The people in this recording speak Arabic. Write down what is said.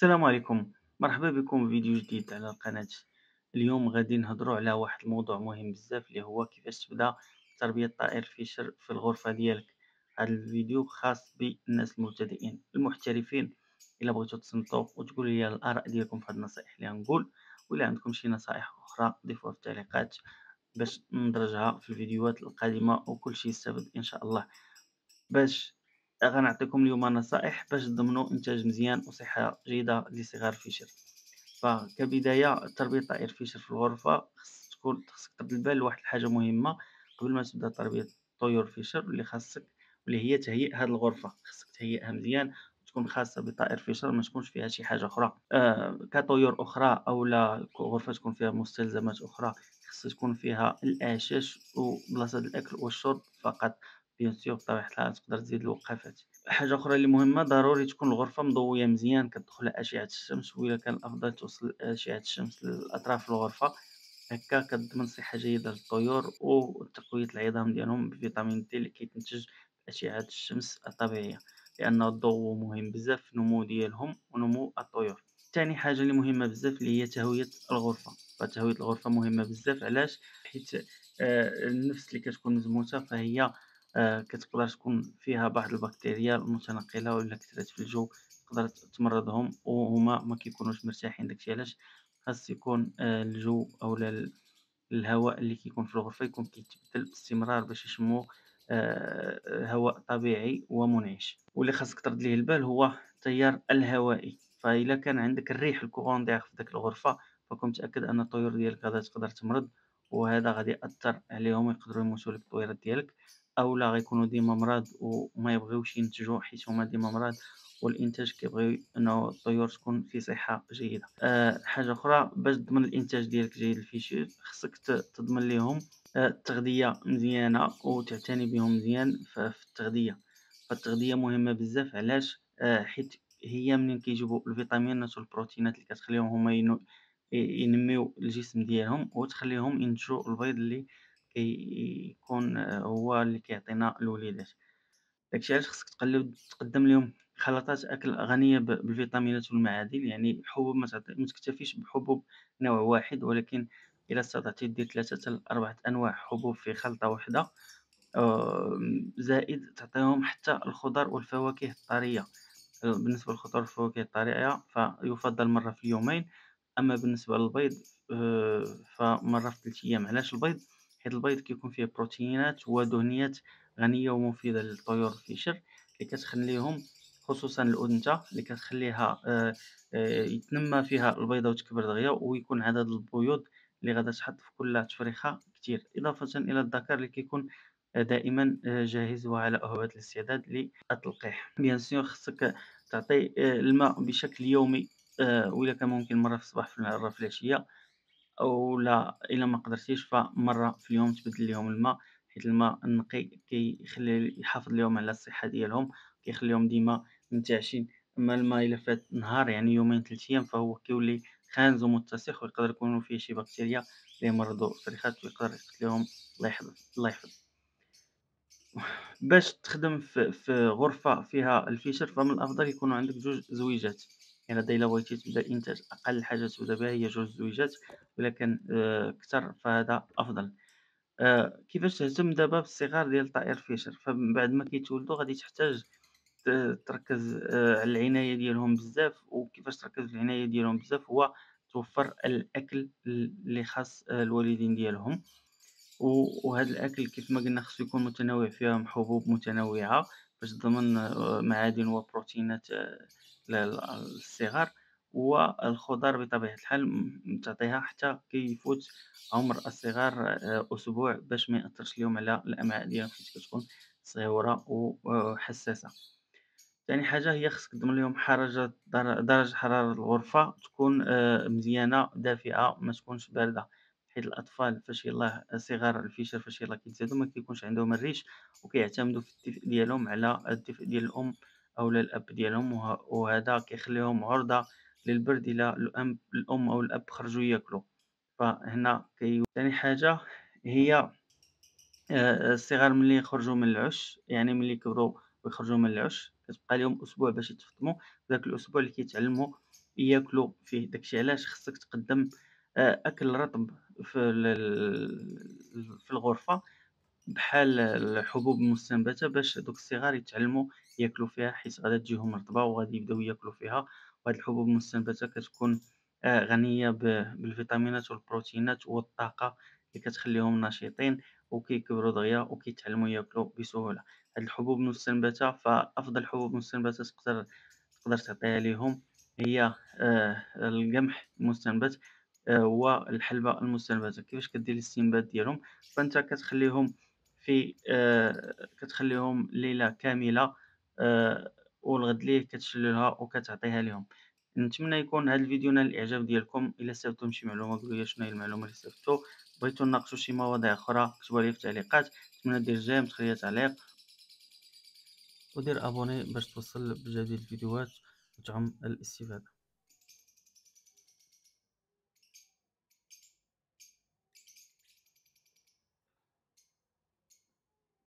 السلام عليكم، مرحبا بكم في فيديو جديد على القناة. اليوم غادي نهضروا على واحد الموضوع مهم بزاف اللي هو كيفاش تبدا تربية طائر فيشر في الغرفة ديالك. هذا الفيديو خاص بالناس المبتدئين المحترفين. الا بغيتو تصنتوا وتقولوا لي الاراء ديالكم في هذه النصائح اللي غنقول، ولا عندكم شي نصائح اخرى ضيفوها في التعليقات باش ندرجها في الفيديوهات القادمة وكل شيء يستافد ان شاء الله. باش غنعطيكم اليوم نصائح باش تضمنوا إنتاج مزيان وصحة جيدة لصغار الفيشر. فكبداية تربية طائر فيشر في الغرفة خصك ترد البال لواحد الحاجة مهمة قبل ما تبدا تربية طيور فيشر واللي هي تهيئ هاد الغرفة. خصك تهيئها مزيان وتكون خاصة بطائر فيشر، ما تكونش فيها شي حاجة أخرى كطيور أخرى، أولا غرفة تكون فيها مستلزمات أخرى. خص تكون فيها الأعشاش وبلاصة الأكل والشرب فقط. بيان سور بطبيعة الحال تقدر تزيد الوقافات. حاجة أخرى اللي مهمة، ضروري تكون الغرفة مضوية مزيان كتدخلها أشعة الشمس، وإلا كان الأفضل توصل أشعة الشمس لأطراف الغرفة. هكا كتضمن صحة جيدة للطيور وتقوية العظام ديالهم بفيتامين دي اللي كيتنتج بأشعة الشمس الطبيعية، لأن الضوء مهم بزاف في النمو ديالهم ونمو الطيور. تاني حاجة اللي مهمة بزاف اللي هي تهوية الغرفة. فتهوية الغرفة مهمة بزاف، علاش؟ حيت النفس اللي كتكون مزموتة فهي كتقدر تكون فيها بعض البكتيريا المتنقلة، وإلا كثرت في الجو تقدر تمرضهم وهما ما كيكونوش مرتاحين. داكشي علاش خاص يكون الجو أولا الهواء اللي كيكون في الغرفة يكون كيتبدل باستمرار باش يشموا هواء طبيعي ومنعش. واللي خاصك ترد ليه البال هو التيار الهوائي. فإلا كان عندك الريح الcourant d'air في داك الغرفة فكون متأكد أن الطيور ديالك غادا تقدر تمرض، وهذا غادي يأثر عليهم ويقدروا يموتوا لك الطويرات ديالك، أولا غيكونوا ديما مرض وما يبغيوش ينتجوا حيت هما ديما مرض، والإنتاج كيبغيو أنه الطيور تكون في صحة جيدة. حاجة أخرى باش تضمن الإنتاج ديالك جيد الفيشير خصك تضمن ليهم التغذية مزيانة وتعتني بهم مزيان في التغذية. فالتغذية مهمة بزاف، علاش؟ حيت هي منين كيجيبوا الفيتامينات والبروتينات اللي كتخليهم هما ينميو الجسم ديالهم وتخليهم ينتجوا البيض اللي كيكون هو اللي كيعطينا الوليدات. داكشي علاش خصك تقدّم ليهم خلطات أكل غنية بالفيتامينات والمعادن. يعني الحبوب ما تكتفيش بحبوب نوع واحد، ولكن إلا استطعتِ دير 3 حتى ل4 أنواع حبوب في خلطة واحدة. زائد تعطيهم حتى الخضر والفواكه الطرية. بالنسبة للخضر والفواكه الطرية فيُفضّل مرة في اليومين، أما بالنسبة للبيض فمرة في 3 أيام. علاش البيض؟ حيت البيض كيكون فيه بروتينات ودهنيات غنية ومفيدة للطيور الفيشر، اللي كتخليهم خصوصًا الأنثى اللي كتخليها يتنمى فيها البيضة وتكبر دغيا، ويكون عدد البيوض اللي غادا تحط في كل تفريخة كتير، إضافةً إلى الذكر اللي كيكون دائمًا جاهز وعلى أهبة الاستعداد للتلقيح. بيان سور خصك تعطي الماء بشكل يومي، وإلا كان ممكن مرة في الصباح مرة في العشية، أولا إلا ما قدرتيش فمرة في اليوم تبدل ليهم الماء، حيت الماء النقي يحافظ ليهم على الصحة ديالهم، كيخليهم ديما منتعشين. أما الماء إلا فات نهار يعني يومين 3 أيام فهو كيولي خانز ومتسخ، ويقدر يكونوا فيه شي بكتيريا اللي يمرضوا الفريخات ويقدر يقتلهم. الله يحفظ الله يحفظ. باش تخدم في غرفة فيها الفيشر فمن الأفضل يكونوا عندك 2 زويجات. يعني هذا إلا بغيتي تبدا الإنتاج أقل حاجة تبدا بها هي 2 زويجات، وإلا كان كتر فهذا أفضل. كيفاش تهتم دابا بالصغار ديال الطائر فيشر؟ فمن بعد ما كيتولدوا غادي تحتاج تركّز على العناية ديالهم بزاف. وكيفاش تركّز في العناية ديالهم بزاف هو توفّر الأكل اللي خاص الوالدين ديالهم. وهذا الأكل كيف ما قلنا خصو يكون متنوع، فيهم حبوب متنوعة باش تضمن معادن وبروتينات للصغار. والخضر بطبيعة الحال تعطيها حتى كيفوت عمر الصغار أسبوع باش ما يأثرش ليهم على الأمعاء ديالهم، حيت كتكون صغيورة وحساسة. تاني حاجة هي خصك تضمن ليهم درجة حرارة الغرفة تكون مزيانة دافئة، ما تكونش باردة. حيت الأطفال فاش يلاه صغار الفيشر فاش يلاه كيتزادو ما كيكونش عندهم الريش، وكيعتمدوا في الدفء ديالهم على الدفء ديال الأم أولا الأب ديالهم، وهذا كيخليهم عرضة للبرد إلا الأم أو الأب خرجوا ياكلوا. فهنا تاني حاجة هي الصغار ملي يخرجوا من العُش، يعني ملي يكبروا ويخرجوا من العُش كتبقى ليهم أسبوع باش يتفطموا. في ذاك الأسبوع اللي كيتعلموا ياكلوا فيه. داك الشي علاش خصك تقدّم أكل رطب في الغرفة، بحال الحبوب المستنبتة، باش دوك الصغار يتعلموا ياكلوا فيها، حيت غادا تجيهم رطبة وغادي يبداو ياكلوا فيها. وهاد الحبوب المستنبتة كتكون غنية بالفيتامينات والبروتينات والطاقة اللي كتخليهم نشيطين وكيكبروا دغيا وكيتعلموا ياكلوا بسهولة. هاد الحبوب المستنبتة، فأفضل حبوب مستنبتة تقدر تعطيها ليهم هي القمح المستنبت والحلبة المستنبتة. كيفاش كدير الاستنبات ديالهم؟ فأنت كتخلّيهم ليلة كاملة، والغد ليه كتشلّلها وكتعطيها ليهم. نتمنى يكون هذا الفيديو نال الإعجاب ديالكم. إلا استفدتم من شي معلومة قولوا لي شنو هي المعلومة اللي استفدتوا. بغيتوا نناقشوا شي مواضيع أخرى كتبوها لي في التعليقات. نتمنى دير جيم، تخلي لي تعليق، ودير أبوني باش توصل بجديد الفيديوهات وتعم الاستفادة.